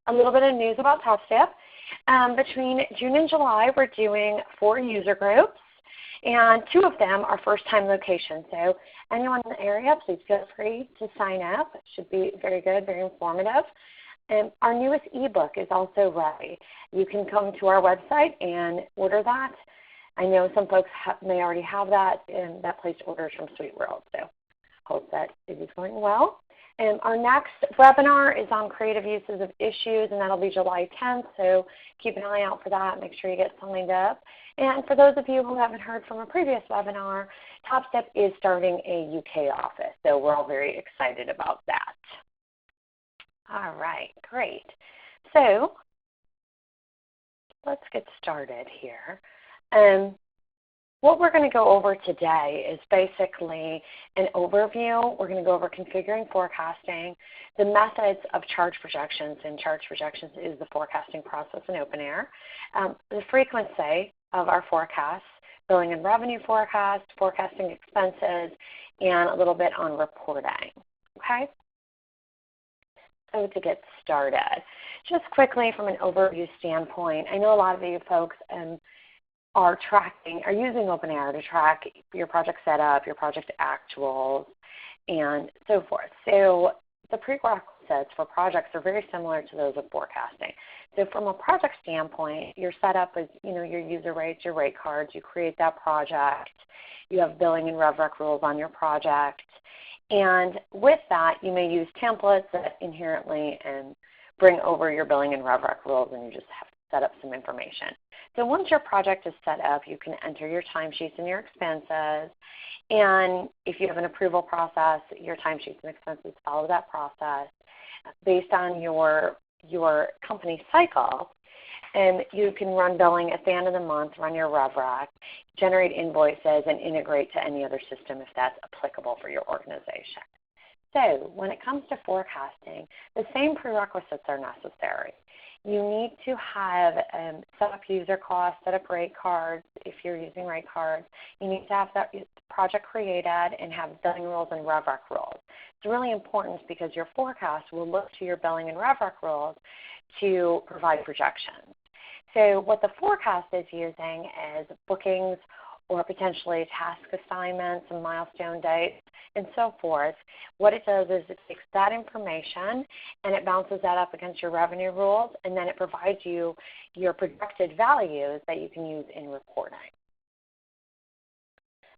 a little bit of news about TopStep. Between June and July, we're doing 4 user groups, and 2 of them are first-time locations. So anyone in the area, please feel free to sign up. It should be very good, very informative. And our newest ebook is also ready. You can come to our website and order that. I know some folks may already have that, and that placed orders from SuiteWorld. So hope that it is going well. And our next webinar is on creative uses of issues, and that'll be July 10th. So keep an eye out for that. Make sure you get signed up. And for those of you who haven't heard from a previous webinar, TopStep is starting a UK office. So we're all very excited about that. All right, great. So let's get started here. What we're going to go over today is basically an overview. We're going to go over configuring forecasting, the methods of charge projections, and charge projections is the forecasting process in OpenAir, the frequency of our forecasts, billing and revenue forecast, forecasting expenses, and a little bit on reporting. Okay? So to get started, just quickly from an overview standpoint, I know a lot of you folks are using OpenAir to track your project setup, your project actuals, and so forth. So the prerequisites for projects are very similar to those of forecasting. So from a project standpoint, your setup is your user rates, your rate cards, you create that project, you have billing and rev rec rules on your project, and with that you may use templates that inherently bring over your billing and rev rec rules, and you just have to set up some information. So once your project is set up, you can enter your timesheets and your expenses. And if you have an approval process, your timesheets and expenses follow that process based on your company cycle. And you can run billing at the end of the month, run your rev rec, generate invoices, and integrate to any other system if that's applicable for your organization. So when it comes to forecasting, the same prerequisites are necessary. You need to have set up user costs, set up rate cards if you're using rate cards. You need to have that project created and have billing rules and rev rec rules. It's really important because your forecast will look to your billing and rev rec rules to provide projections. So what the forecast is using is bookings or potentially task assignments and milestone dates and so forth. What it does is it takes that information and it bounces that up against your revenue rules, and then it provides you your projected values that you can use in reporting.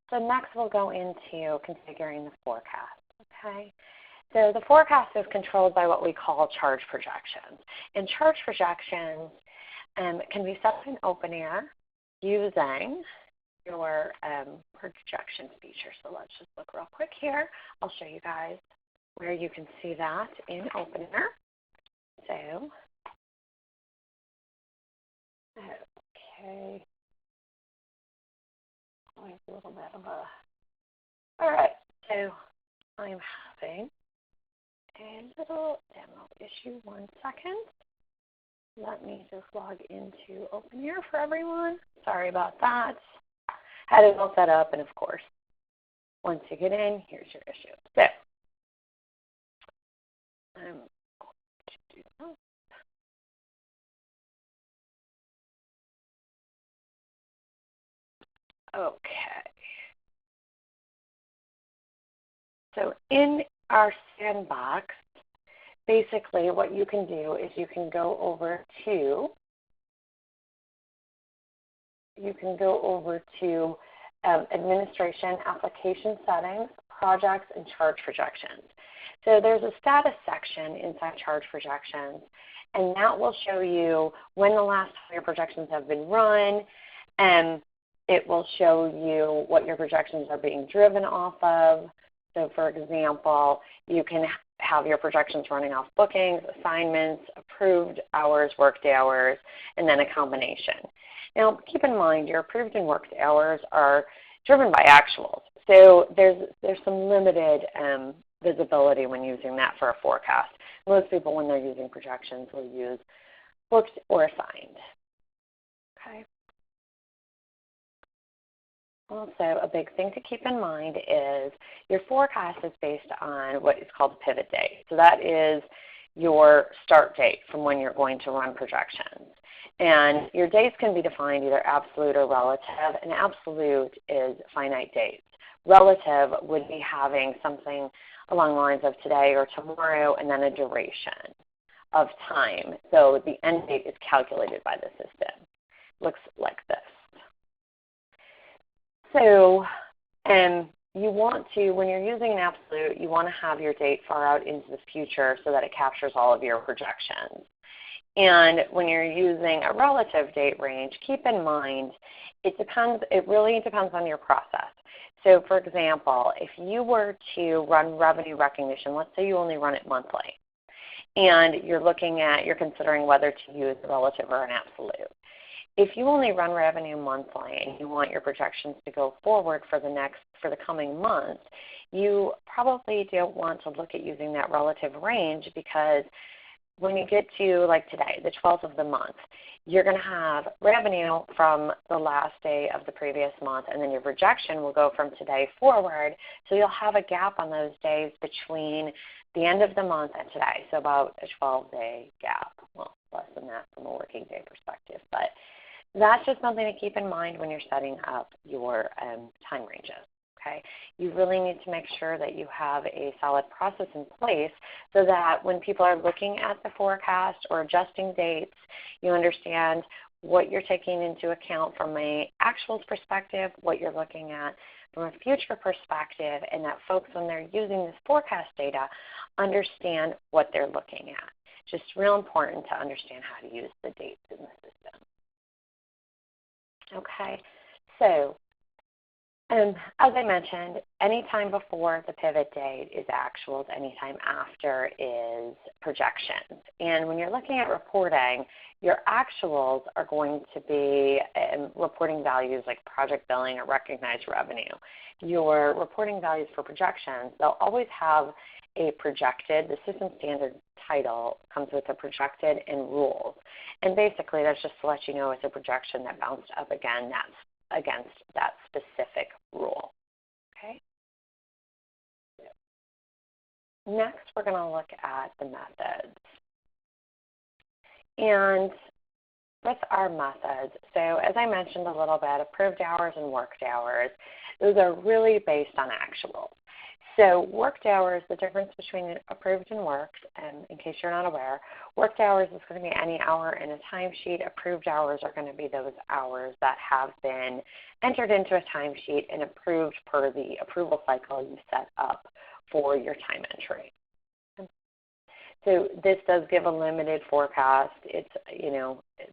So next we'll go into configuring the forecast. Okay? So the forecast is controlled by what we call charge projections. And charge projections can be set up in OpenAir using your projections feature. So let's just look real quick here. I'll show you guys where you can see that in OpenAir. So, okay. I have a little bit of a, all right. So I'm having a little demo issue. 1 second. Let me just log into OpenAir for everyone. Sorry about that. Had it all set up, and of course, once you get in, here's your issue. So I'm going to do that. Okay. So in our sandbox, basically what you can do is you can go over to administration, application settings, projects, and charge projections. So there's a status section inside charge projections, and that will show you when the last time your projections have been run, and it will show you what your projections are being driven off of. So for example, you can have your projections running off bookings, assignments, approved hours, worked hours, and then a combination. Now keep in mind your approved and worked hours are driven by actuals. So there's some limited visibility when using that for a forecast. Most people, when they're using projections, will use booked or assigned. Okay. Also, a big thing to keep in mind is your forecast is based on what is called a pivot date. So that is your start date from when you're going to run projections. And your dates can be defined either absolute or relative, and absolute is finite dates. Relative would be having something along the lines of today or tomorrow and then a duration of time. So the end date is calculated by the system. Looks like this. So you want to, when you're using an absolute, you want to have your date far out into the future so that it captures all of your projections. And when you're using a relative date range, keep in mind it really depends on your process. So for example, if you were to run revenue recognition, let's say you only run it monthly, and you're considering whether to use a relative or an absolute. If you only run revenue monthly and you want your projections to go forward for the coming months, you probably don't want to look at using that relative range, because when you get to like today, the 12th of the month, you're going to have revenue from the last day of the previous month, and then your projection will go from today forward. So you'll have a gap on those days between the end of the month and today, so about a 12-day gap. Well, less than that from a working day perspective. But that's just something to keep in mind when you're setting up your time ranges. Okay? You really need to make sure that you have a solid process in place so that when people are looking at the forecast or adjusting dates, you understand what you're taking into account from an actuals perspective, what you're looking at from a future perspective, and that folks, when they're using this forecast data, understand what they're looking at. Just real important to understand how to use the dates in the system. Okay, so as I mentioned, anytime before the pivot date is actuals, anytime after is projections. And when you're looking at reporting, your actuals are going to be reporting values like project billing or recognized revenue. Your reporting values for projections, they'll always have a projected, the system standard title comes with a projected and rules. And basically that's just to let you know it's a projection that bounced up again against that specific rule. Okay? Next, we're going to look at the methods. And with our methods, so as I mentioned a little bit, approved hours and worked hours, those are really based on actuals. So worked hours, the difference between approved and worked, and in case you're not aware, worked hours is going to be any hour in a timesheet. Approved hours are going to be those hours that have been entered into a timesheet and approved per the approval cycle you set up for your time entry. So this does give a limited forecast. It's,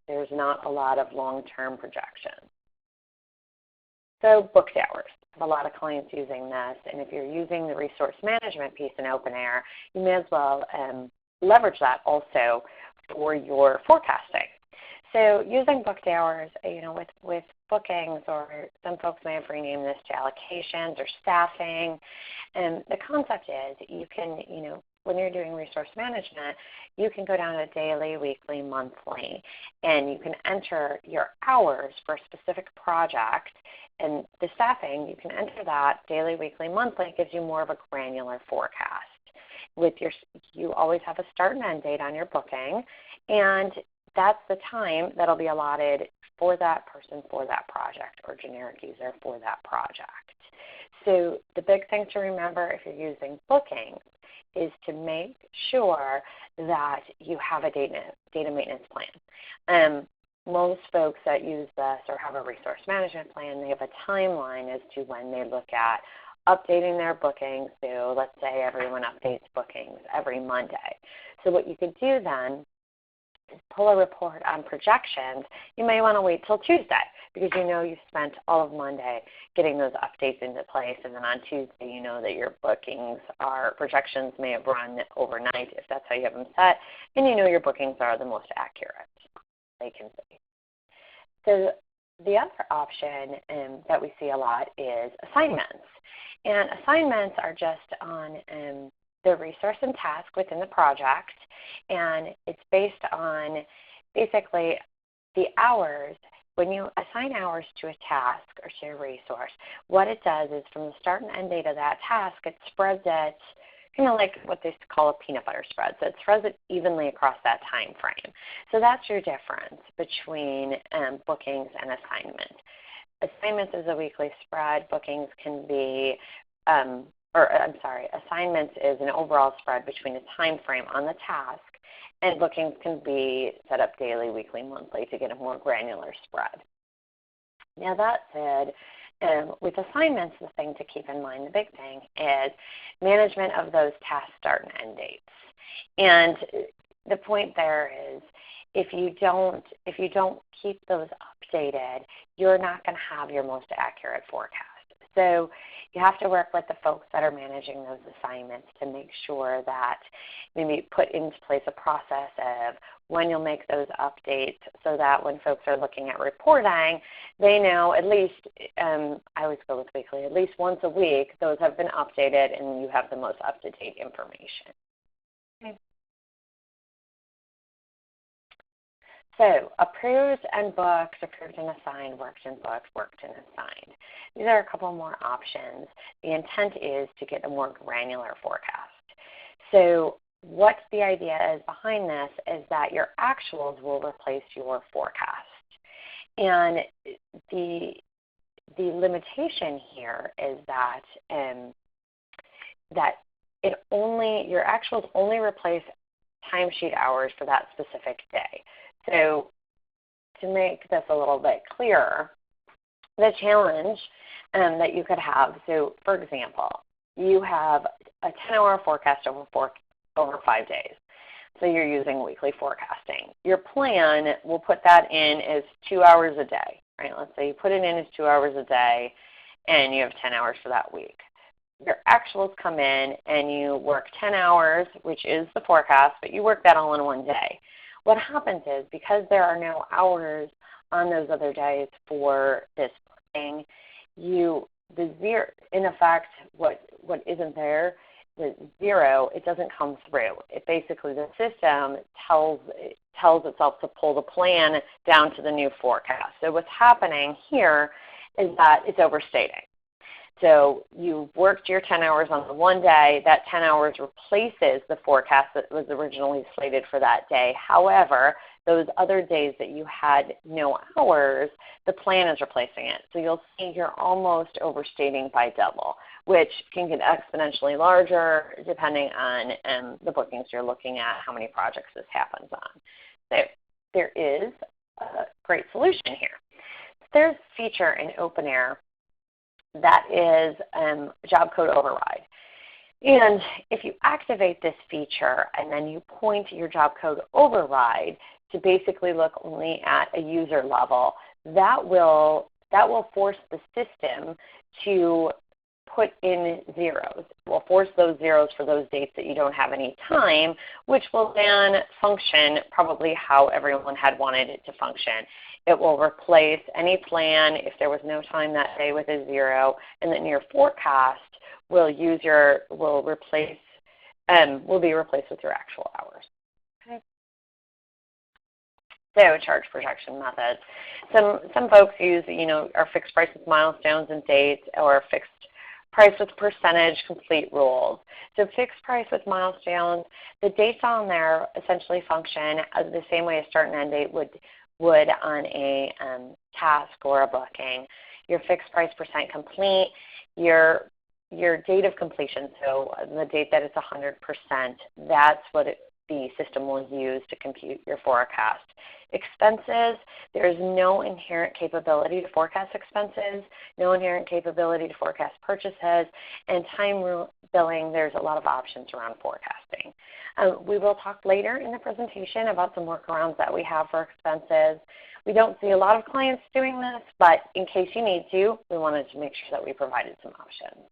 there's not a lot of long-term projections. So booked hours. A lot of clients using this, and if you're using the resource management piece in OpenAir, you may as well leverage that also for your forecasting. So using booked hours, with bookings, or some folks may have renamed this to allocations or staffing, and the concept is you can, when you're doing resource management, you can go down to daily, weekly, monthly, and you can enter your hours for a specific project. And the staffing, you can enter that daily, weekly, monthly. It gives you more of a granular forecast. You always have a start and end date on your booking, and that's the time that'll be allotted for that person for that project, or generic user for that project. So the big thing to remember if you're using bookings is to make sure that you have a data maintenance plan. Most folks that use this or have a resource management plan, they have a timeline as to when they look at updating their bookings. So let's say everyone updates bookings every Monday. So what you could do then is pull a report on projections. You may want to wait till Tuesday, because you've spent all of Monday getting those updates into place, and then on Tuesday you know that your projections may have run overnight if that's how you have them set, and your bookings are the most accurate they can see. So the other option that we see a lot is assignments. And assignments are just on the resource and task within the project, and it's based on basically the hours. When you assign hours to a task or to a resource, what it does is from the start and end date of that task, it spreads it kind of like what they call a peanut butter spread. So it spreads it evenly across that time frame. So that's your difference between bookings and assignment. Assignments is a weekly spread. Bookings can be, assignments is an overall spread between a time frame on the task, and bookings can be set up daily, weekly, monthly to get a more granular spread. Now that said, with assignments, the thing to keep in mind, the big thing, is management of those task start and end dates. And the point there is, if you don't keep those updated, you're not going to have your most accurate forecast. So you have to work with the folks that are managing those assignments to make sure that maybe put into place a process of when you'll make those updates so that when folks are looking at reporting, they know at least, I always go with weekly, at least once a week, those have been updated and you have the most up-to-date information. Okay. So approved and booked, approved and assigned, worked and booked, worked and assigned. These are a couple more options. The intent is to get a more granular forecast. So what the idea is behind this is that your actuals will replace your forecast. And the limitation here is that your actuals only replace timesheet hours for that specific day. So to make this a little bit clearer, the challenge that you could have, so for example, you have a 10-hour forecast over 5 days. So you're using weekly forecasting. Your plan will put that in as 2 hours a day, right? Let's say you put it in as 2 hours a day and you have 10 hours for that week. Your actuals come in and you work 10 hours, which is the forecast, but you work that all in one day. What happens is, because there are no hours on those other days for this booking, in effect, what isn't there, the zero, it doesn't come through. It basically, the system tells itself to pull the plan down to the new forecast. So what's happening here is that it's overstating. So you worked your 10 hours on the one day. That 10 hours replaces the forecast that was originally slated for that day. However, those other days that you had no hours, the plan is replacing it. So you'll see you're almost overstating by double, which can get exponentially larger depending on the bookings you're looking at, how many projects this happens on. So there is a great solution here. There's a feature in OpenAir that is job code override. And if you activate this feature and then you point your job code override to basically look only at a user level, that will force the system to put in zeros. It will force those zeros for those dates that you don't have any time, which will then function probably how everyone had wanted it to function. It will replace any plan if there was no time that day with a zero, and then your forecast will be replaced with your actual hours. Okay. So charge projection methods. Some folks use our fixed price with milestones and dates, or fixed price with percentage complete rules. So fixed price with milestones, the dates on there essentially function as the same way a start and end date would on a task or a booking. Your fixed price percent complete, your date of completion, so the date that it's 100%, that's what the system will use to compute your forecast. Expenses, there's no inherent capability to forecast expenses, no inherent capability to forecast purchases, and time billing, there's a lot of options around forecasting. We will talk later in the presentation about some workarounds that we have for expenses. We don't see a lot of clients doing this, but in case you need to, we wanted to make sure that we provided some options.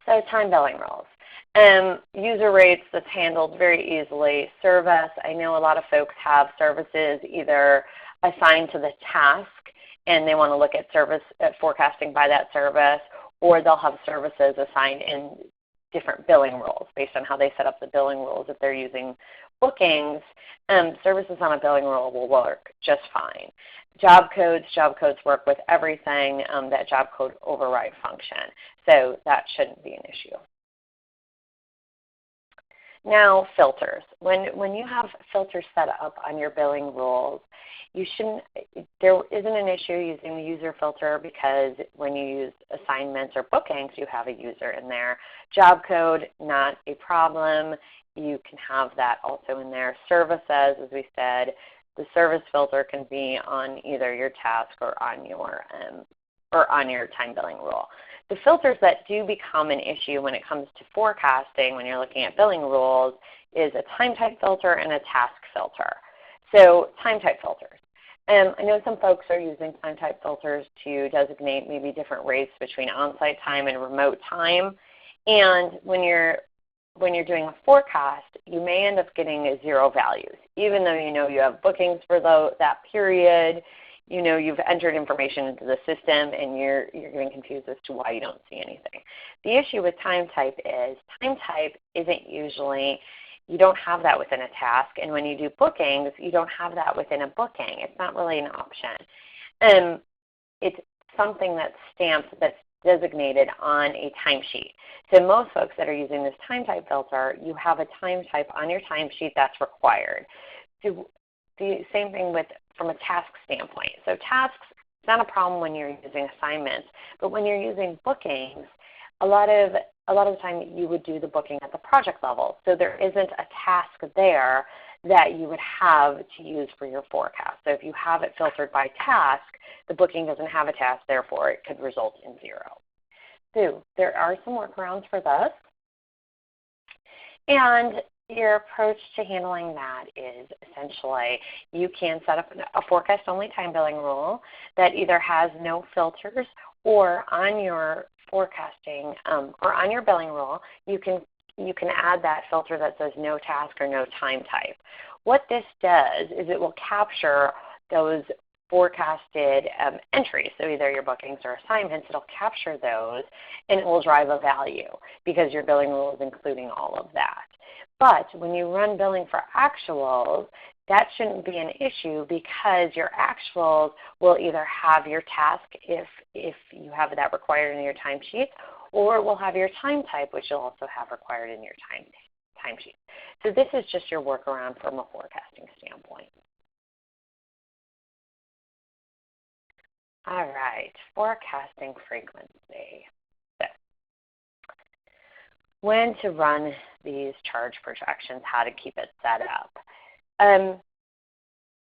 So time billing rules. User rates, that's handled very easily. Service, I know a lot of folks have services either assigned to the task and they want to look at forecasting by that service, or they'll have services assigned different billing rules based on how they set up the billing rules. If they're using bookings, services on a billing rule will work just fine. Job codes work with everything, that job code override function. So that shouldn't be an issue. Now, filters. When you have filters set up on your billing rules, there isn't an issue using the user filter because when you use assignments or bookings, you have a user in there. Job code, not a problem. You can have that also in there. Services, as we said, the service filter can be on either your task or on your time billing rule. The filters that do become an issue when it comes to forecasting when you're looking at billing rules is a time type filter and a task filter. So time type filters. I know some folks are using time type filters to designate maybe different rates between on-site time and remote time. And when you're doing a forecast, you may end up getting 0 values. Even though you know you have bookings for that period, you know you've entered information into the system and you're getting confused as to why you don't see anything. The issue with time type isn't usually, you don't have that within a task, and when you do bookings, you don't have that within a booking. It's not really an option. It's something that's stamped, that's designated on a timesheet. So most folks that are using this time type filter, you have a time type on your timesheet that's required. So the same thing from a task standpoint. So tasks, it's not a problem when you're using assignments, but when you're using bookings, a lot of the time you would do the booking at the project level. So there isn't a task there that you would have to use for your forecast. So if you have it filtered by task, the booking doesn't have a task, therefore it could result in 0. So there are some workarounds for this. And your approach to handling that is essentially you can set up a forecast-only time billing rule that either has no filters, or on your forecasting or on your billing rule, you can add that filter that says no task or no time type. What this does is it will capture those forecasted entries, so either your bookings or assignments, it'll capture those and it will drive a value because your billing rule is including all of that. But when you run billing for actuals, that shouldn't be an issue because your actuals will either have your task if you have that required in your timesheet, or it will have your time type, which you'll also have required in your timesheet. So this is just your workaround from a forecasting standpoint. All right, forecasting frequency. So when to run these charge projections, how to keep it set up.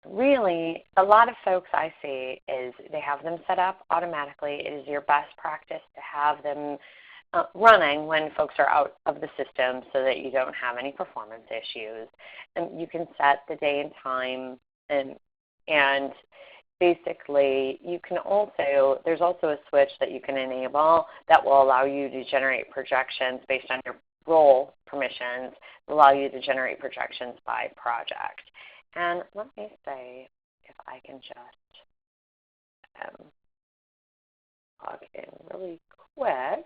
Really, a lot of folks I see is they have them set up automatically. It is your best practice to have them running when folks are out of the system so that you don't have any performance issues. And you can set the day and time, and basically you can also, there's also a switch that you can enable that will allow you to generate projections based on your role permissions, allow you to generate projections by project. And let me say if I can just log in really quick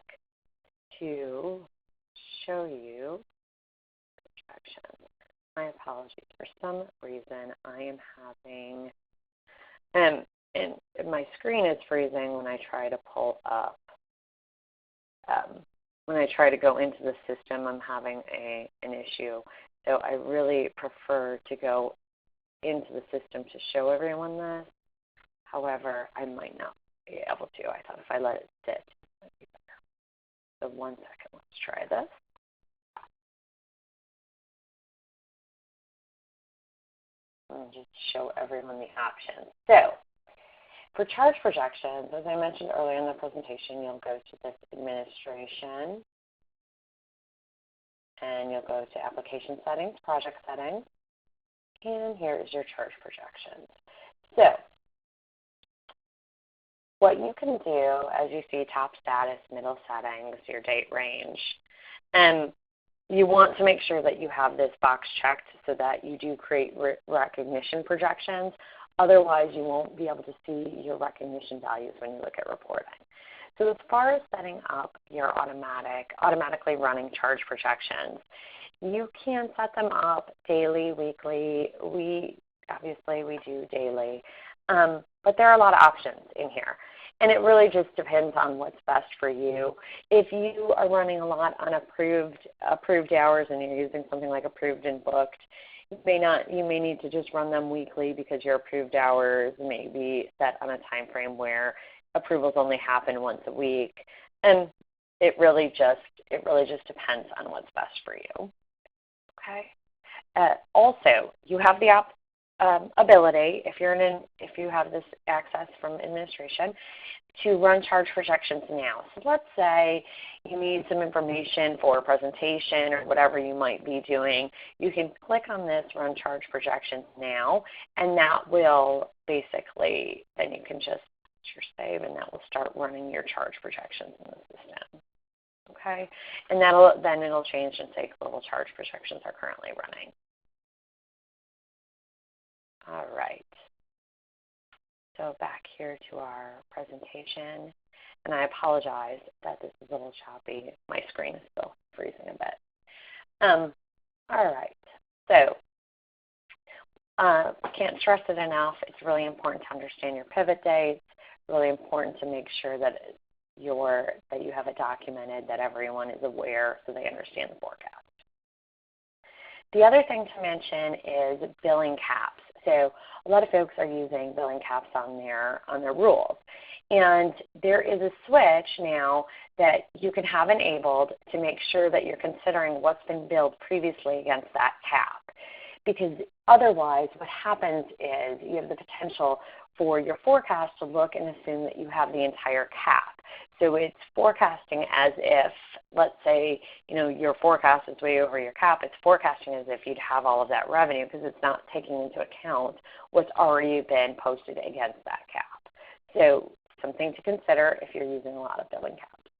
to show you projections. My apologies. For some reason, I am having, and my screen is freezing when I try to pull up. When I try to go into the system, I'm having an issue. So I really prefer to go into the system to show everyone this. However, I might not be able to. I thought if I let it sit, it might be better. So 1 second, let's try this. And just show everyone the options. So for charge projections, as I mentioned earlier in the presentation, you'll go to this administration, and you'll go to application settings, project settings, and here is your charge projections. So what you can do, as you see, top status, middle settings, your date range, and you want to make sure that you have this box checked so that you do create recognition projections. Otherwise, you won't be able to see your recognition values when you look at reporting. So as far as setting up your automatically running charge projections, you can set them up daily, weekly. Obviously we do daily, but there are a lot of options in here. And it really just depends on what's best for you. If you are running a lot on approved hours and you're using something like approved and booked, you may need to just run them weekly because your approved hours may be set on a time frame where approvals only happen once a week. And it really just depends on what's best for you. Okay. Also, you have the ability, if you have this access from administration, to run charge projections now. So let's say you need some information for a presentation or whatever you might be doing. You can click on this Run Charge Projections Now, and that will basically, then you can just hit your save, and that will start running your charge projections in the system. Okay, and then it'll change and say global charge projections are currently running. All right. So back here to our presentation, and I apologize that this is a little choppy. My screen is still freezing a bit. All right. So can't stress it enough. It's really important to understand your pivot dates. Really important to make sure that you have it documented, that everyone is aware so they understand the forecast. The other thing to mention is billing caps. So a lot of folks are using billing caps on their rules. And there is a switch now that you can have enabled to make sure that you're considering what's been billed previously against that cap. Because otherwise what happens is you have the potential for your forecast to look and assume that you have the entire cap. So it's forecasting as if, let's say, your forecast is way over your cap. It's forecasting as if you'd have all of that revenue because it's not taking into account what's already been posted against that cap. So something to consider if you're using a lot of billing caps.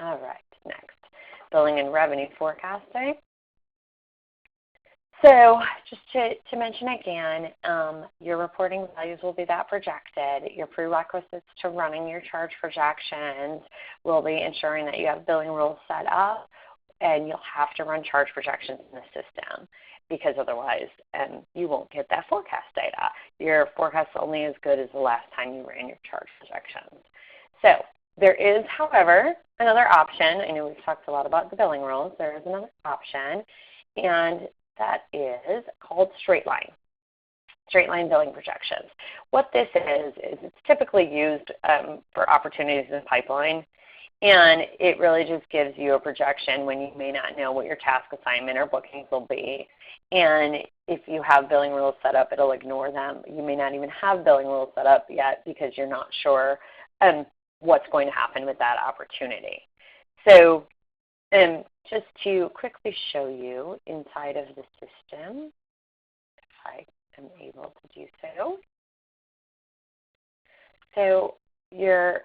All right, next, billing and revenue forecasting. So just to mention again, your reporting values will be that projected. Your prerequisites to running your charge projections will be ensuring that you have billing rules set up, and you'll have to run charge projections in the system because otherwise you won't get that forecast data. Your forecast is only as good as the last time you ran your charge projections. So there is, however, another option. I know we've talked a lot about the billing rules. There is another option, and that is called straight line billing projections. What this is it's typically used for opportunities in pipeline, and it really just gives you a projection when you may not know what your task assignment or bookings will be. And if you have billing rules set up, it'll ignore them. You may not even have billing rules set up yet because you're not sure what's going to happen with that opportunity. So just to quickly show you inside of the system, if I am able to do so. So your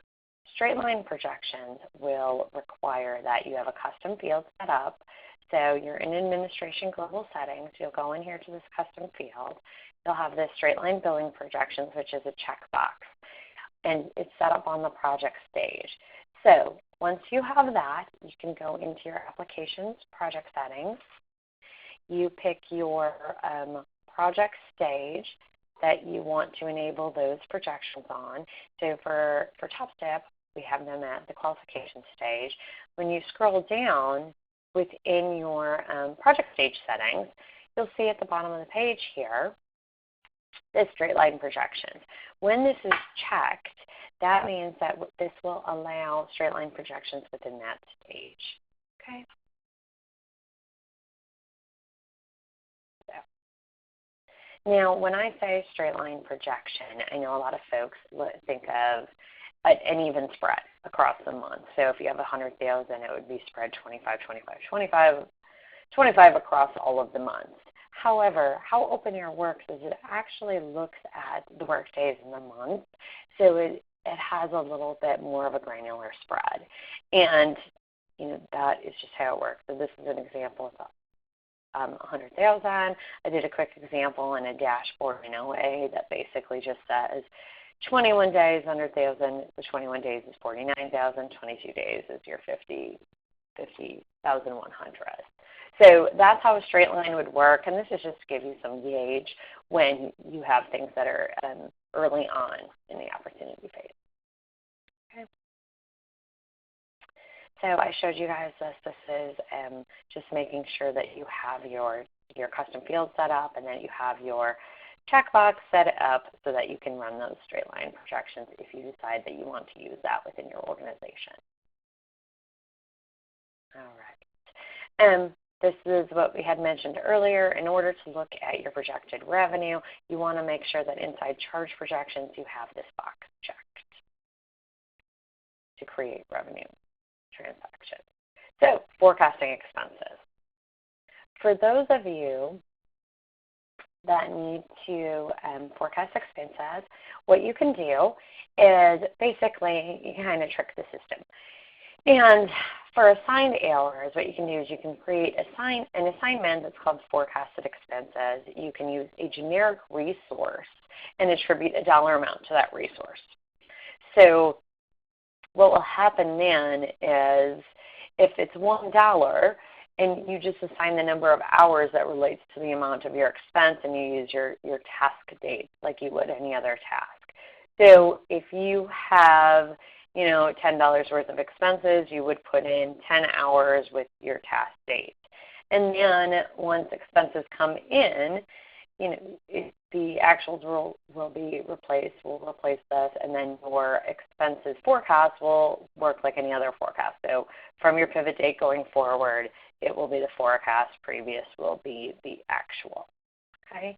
straight line projections will require that you have a custom field set up. So you're in administration global settings. You'll go in here to this custom field. You'll have this straight line billing projections, which is a checkbox, and it's set up on the project stage. So once you have that, you can go into your applications project settings. You pick your project stage that you want to enable those projections on. So for Top Step, we have them at the qualification stage. When you scroll down within your project stage settings, you'll see at the bottom of the page here this straight line projection. When this is checked, that means that this will allow straight line projections within that stage. Okay. So, now, when I say straight line projection, I know a lot of folks think of an even spread across the month. So if you have 100,000, it would be spread 25, 25, 25, 25 across all of the months. However, how OpenAir works is it actually looks at the work days in the month, so it has a little bit more of a granular spread. And that is just how it works. So this is an example of 100,000. I did a quick example in a dashboard in OA that basically just says 21 days, 100,000, the 21 days is 49,000, 22 days is your 50,100. So that's how a straight line would work, and this is just to give you some gauge when you have things that are early on in the opportunity phase. Okay. So I showed you guys this. This is just making sure that you have your custom field set up and that you have your checkbox set up so that you can run those straight line projections if you decide that you want to use that within your organization. All right. This is what we had mentioned earlier. In order to look at your projected revenue, you want to make sure that inside charge projections you have this box checked to create revenue transactions. So forecasting expenses. For those of you that need to forecast expenses, what you can do is basically you kind of trick the system. And for assigned hours, what you can do is you can create an assignment that's called forecasted expenses. You can use a generic resource and attribute a dollar amount to that resource. So what will happen then is if it's $1 and you just assign the number of hours that relates to the amount of your expense and you use your task date like you would any other task. So if you have $10 worth of expenses, you would put in 10 hours with your task date. And then once expenses come in, the actuals will be replaced, we'll replace this, and then your expenses forecast will work like any other forecast. So from your pivot date going forward, it will be the forecast, previous will be the actual. Okay?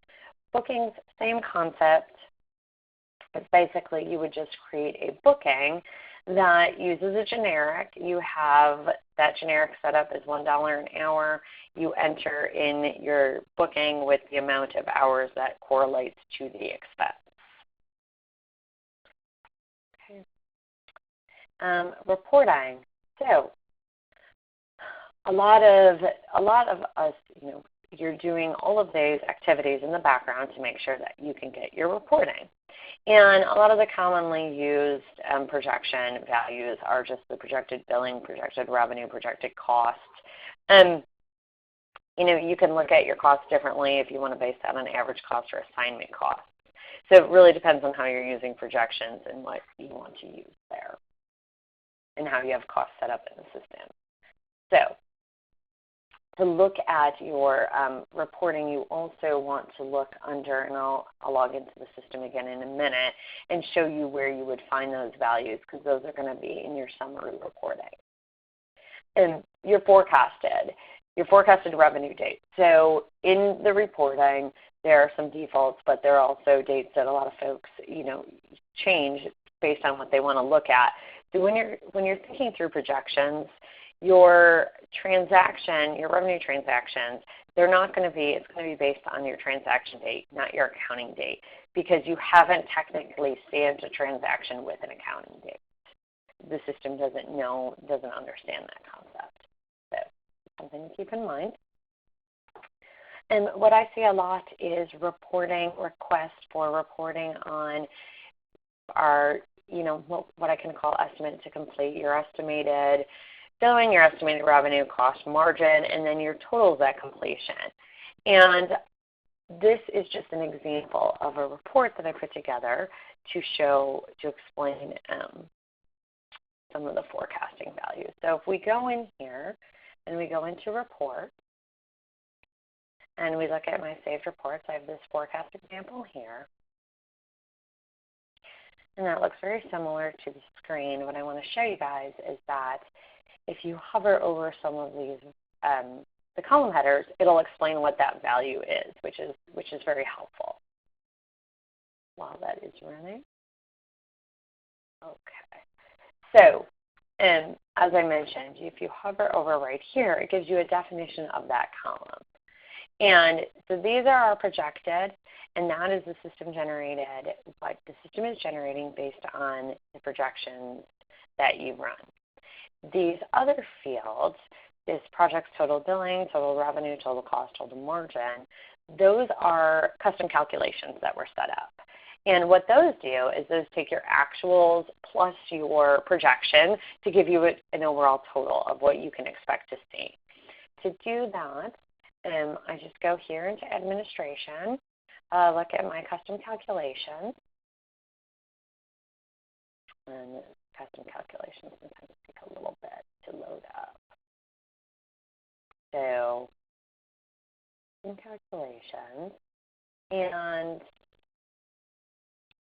Bookings, same concept. It's basically you would just create a booking that uses a generic. You have that generic set up as $1 an hour. You enter in your booking with the amount of hours that correlates to the expense. Okay. Reporting. So a lot of us, you're doing all of these activities in the background to make sure that you can get your reporting. And a lot of the commonly used projection values are just the projected billing, projected revenue, projected cost. You can look at your costs differently if you want to base that on average cost or assignment cost. So it really depends on how you're using projections and what you want to use there and how you have costs set up in the system. So to look at your reporting, you also want to look under, and I'll log into the system again in a minute and show you where you would find those values because those are going to be in your summary reporting. And your forecasted revenue date. So in the reporting, there are some defaults, but there are also dates that a lot of folks, change based on what they want to look at. So when you're thinking through projections, your revenue transactions, it's going to be based on your transaction date, not your accounting date, because you haven't technically saved a transaction with an accounting date. The system doesn't understand that concept. So something to keep in mind. And what I see a lot is requests for reporting on our, what I can call estimate to complete, your estimated billing, your estimated revenue, cost, margin, and then your totals at completion. And this is just an example of a report that I put together to explain some of the forecasting values. So if we go in here and we go into report and we look at my saved reports, I have this forecast example here. And that looks very similar to the screen. What I want to show you guys is that if you hover over some of these, the column headers, it'll explain what that value is, which is very helpful. While that is running. Okay. So, as I mentioned, if you hover over right here, it gives you a definition of that column. And so these are our projected, and that is the system generated, what the system is generating based on the projections that you run. These other fields, this project's total billing, total revenue, total cost, total margin, those are custom calculations that were set up. And what those do is those take your actuals plus your projection to give you an overall total of what you can expect to see. To do that, I just go here into administration, look at my custom calculations. And custom calculations sometimes take a little bit to load up. So, custom calculations, and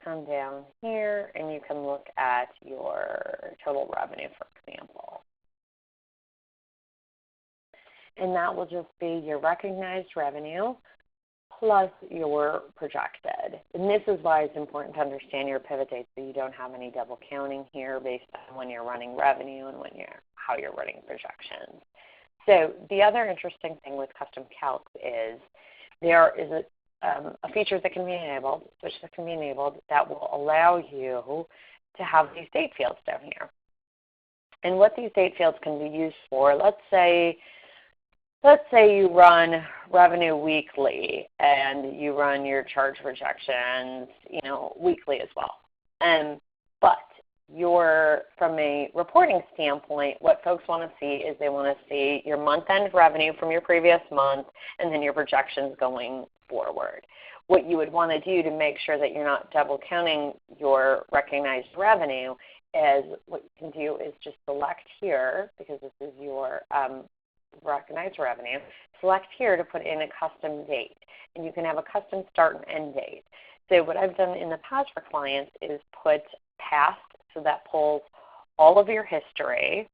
come down here and you can look at your total revenue, for example. And that will just be your recognized revenue plus your projected. And this is why it's important to understand your pivot dates so you don't have any double counting here based on when you're running revenue and how you're running projections. So the other interesting thing with custom calcs is there is a feature that can be enabled, switch that can be enabled, that will allow you to have these date fields down here. And what these date fields can be used for, let's say you run revenue weekly and you run your charge projections, weekly as well. But from a reporting standpoint, what folks want to see is they want to see your month-end revenue from your previous month and then your projections going forward. What you would want to do to make sure that you're not double counting your recognized revenue is what you can do is just select here, because this is your recognized revenue, select here to put in a custom date. And you can have a custom start and end date. So what I've done in the past for clients is put past, so that pulls all of your history.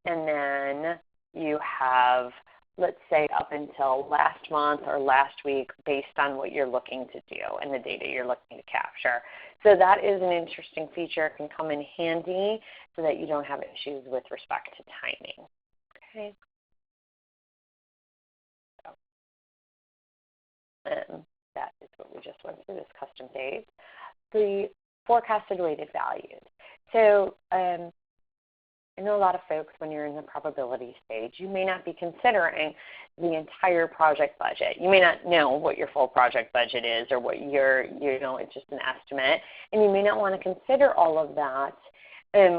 And then you have, let's say, up until last month or last week based on what you're looking to do and the data you're looking to capture. So that is an interesting feature. It can come in handy so that you don't have issues with respect to timing. Okay. So, that is what we just went through, this custom date. The forecasted weighted values. So I know a lot of folks, when you're in the probability stage, you may not be considering the entire project budget. You may not know what your full project budget is or what it's just an estimate. And you may not want to consider all of that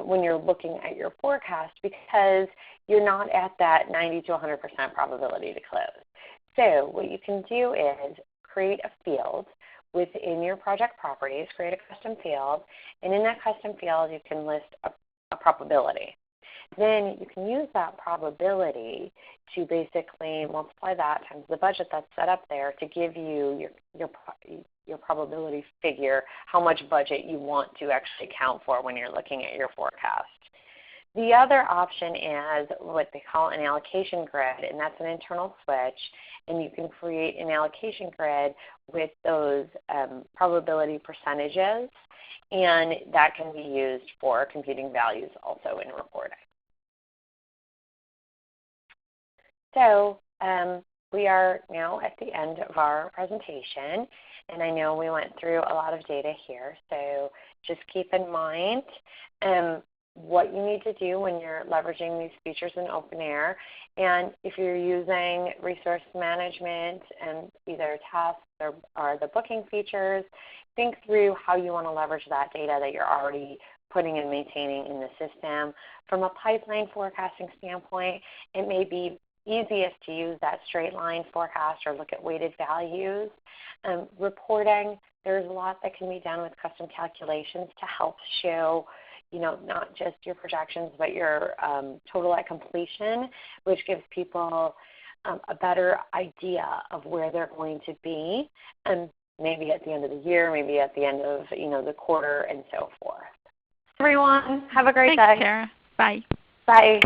when you're looking at your forecast because you're not at that 90 to 100% probability to close. So what you can do is create a field within your project properties, create a custom field, and in that custom field you can list a probability. Then you can use that probability to basically multiply that times the budget that's set up there to give you your probability figure, how much budget you want to actually account for when you're looking at your forecast. The other option is what they call an allocation grid, and that's an internal switch, and you can create an allocation grid with those probability percentages, and that can be used for computing values also in reporting. So we are now at the end of our presentation, and I know we went through a lot of data here, so just keep in mind what you need to do when you're leveraging these features in OpenAir, and if you're using resource management and either tasks or the booking features, think through how you want to leverage that data that you're already putting and maintaining in the system. From a pipeline forecasting standpoint, it may be easiest to use that straight line forecast or look at weighted values. Reporting, there's a lot that can be done with custom calculations to help show not just your projections, but your total at completion, which gives people a better idea of where they're going to be, and maybe at the end of the year, maybe at the end of the quarter, and so forth. Everyone, have a great day. Thanks, Sarah. Bye. Bye.